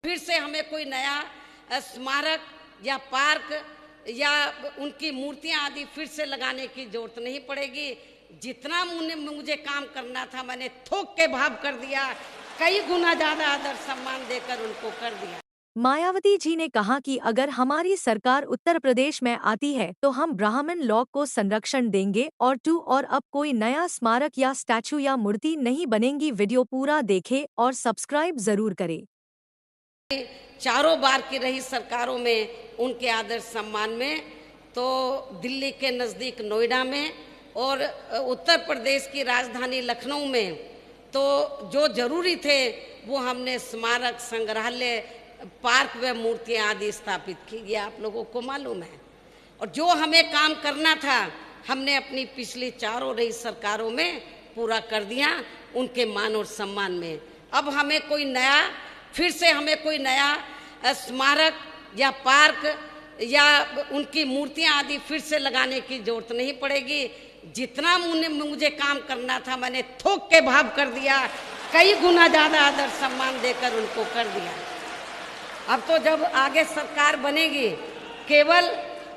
फिर से हमें कोई नया स्मारक या पार्क या उनकी मूर्तियां आदि फिर से लगाने की जरूरत नहीं पड़ेगी। जितना मुझे काम करना था मैंने थोक के भाव कर दिया, कई गुना ज्यादा आदर सम्मान देकर उनको कर दिया। मायावती जी ने कहा कि अगर हमारी सरकार उत्तर प्रदेश में आती है तो हम ब्राह्मण लॉ को संरक्षण देंगे और अब कोई नया स्मारक या स्टैचू या मूर्ति नहीं बनेगी। वीडियो पूरा देखें और सब्सक्राइब जरूर करें। चारों बार की रही सरकारों में उनके आदर सम्मान में, तो दिल्ली के नज़दीक नोएडा में और उत्तर प्रदेश की राजधानी लखनऊ में तो जो जरूरी थे वो हमने स्मारक, संग्रहालय, पार्क व मूर्तियां आदि स्थापित की, ये आप लोगों को मालूम है। और जो हमें काम करना था हमने अपनी पिछली चारों रही सरकारों में पूरा कर दिया उनके मान और सम्मान में। अब हमें कोई नया स्मारक या पार्क या उनकी मूर्तियां आदि फिर से लगाने की जरूरत नहीं पड़ेगी। जितना मुझे काम करना था मैंने थोक के भाव कर दिया, कई गुना ज्यादा आदर सम्मान देकर उनको कर दिया। अब तो जब आगे सरकार बनेगी केवल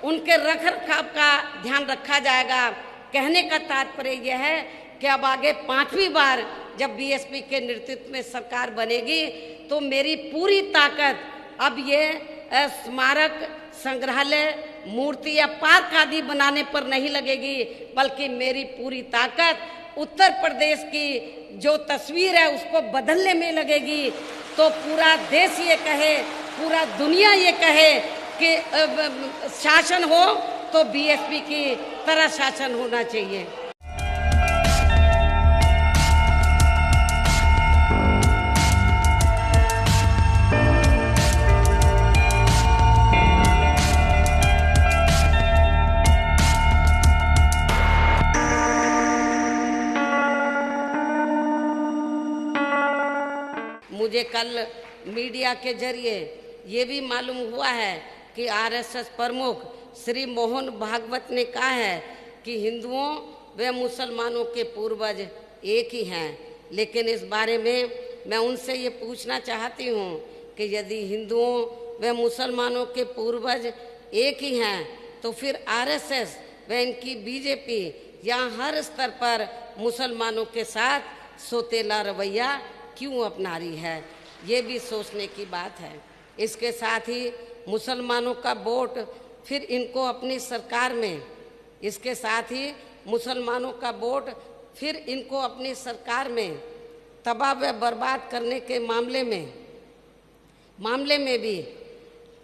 उनके रख रखाव का ध्यान रखा जाएगा। कहने का तात्पर्य यह है कि अब आगे 5वीं बार जब बीएसपी के नेतृत्व में सरकार बनेगी तो मेरी पूरी ताकत अब ये स्मारक, संग्रहालय, मूर्ति या पार्क आदि बनाने पर नहीं लगेगी, बल्कि मेरी पूरी ताकत उत्तर प्रदेश की जो तस्वीर है उसको बदलने में लगेगी। तो पूरा देश ये कहे, पूरा दुनिया ये कहे कि शासन हो तो बीएसपी की तरह शासन होना चाहिए। मुझे कल मीडिया के जरिए ये भी मालूम हुआ है कि आरएसएस प्रमुख श्री मोहन भागवत ने कहा है कि हिंदुओं व मुसलमानों के पूर्वज एक ही हैं। लेकिन इस बारे में मैं उनसे ये पूछना चाहती हूँ कि यदि हिंदुओं व मुसलमानों के पूर्वज एक ही हैं तो फिर आरएसएस व इनकी बीजेपी यहाँ हर स्तर पर मुसलमानों के साथ सौतेला रवैया क्यों अपना रही है, ये भी सोचने की बात है। इसके साथ ही मुसलमानों का वोट फिर इनको अपनी सरकार में तबाह व बर्बाद करने के मामले में भी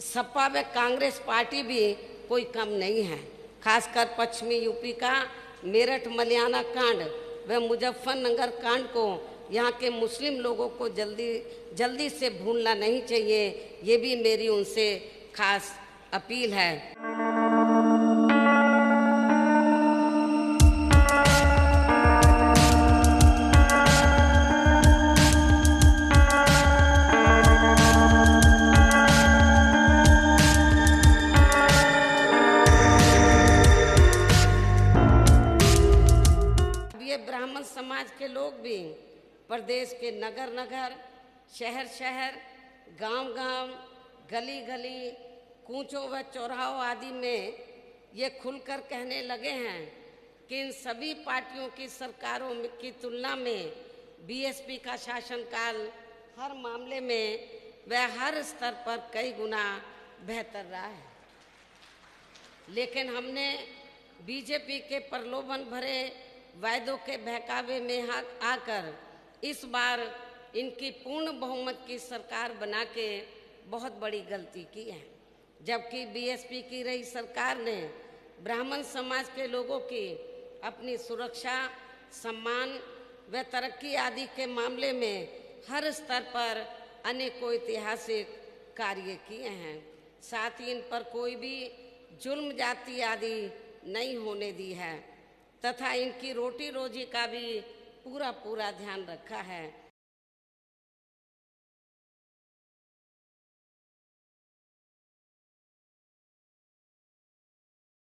सपा व कांग्रेस पार्टी भी कोई कम नहीं है। खासकर पश्चिमी यूपी का मेरठ मलियाना कांड व मुजफ्फरनगर कांड को यहाँ के मुस्लिम लोगों को जल्दी से भूलना नहीं चाहिए, ये भी मेरी उनसे खास अपील है। ये ब्राह्मण समाज के लोग भी प्रदेश के नगर नगर, शहर शहर, गांव गांव, गली गली, कूचों व चौराहों आदि में ये खुलकर कहने लगे हैं कि इन सभी पार्टियों की सरकारों की तुलना में बीएसपी का शासनकाल हर मामले में व हर स्तर पर कई गुना बेहतर रहा है। लेकिन हमने बीजेपी के प्रलोभन भरे वायदों के बहकावे में आकर इस बार इनकी पूर्ण बहुमत की सरकार बना के बहुत बड़ी गलती की है। जबकि बीएसपी की रही सरकार ने ब्राह्मण समाज के लोगों की अपनी सुरक्षा, सम्मान व तरक्की आदि के मामले में हर स्तर पर अनेकों ऐतिहासिक कार्य किए हैं। साथ ही इन पर कोई भी जुल्म जाति आदि नहीं होने दी है तथा इनकी रोटी रोजी का भी पूरा ध्यान रखा है।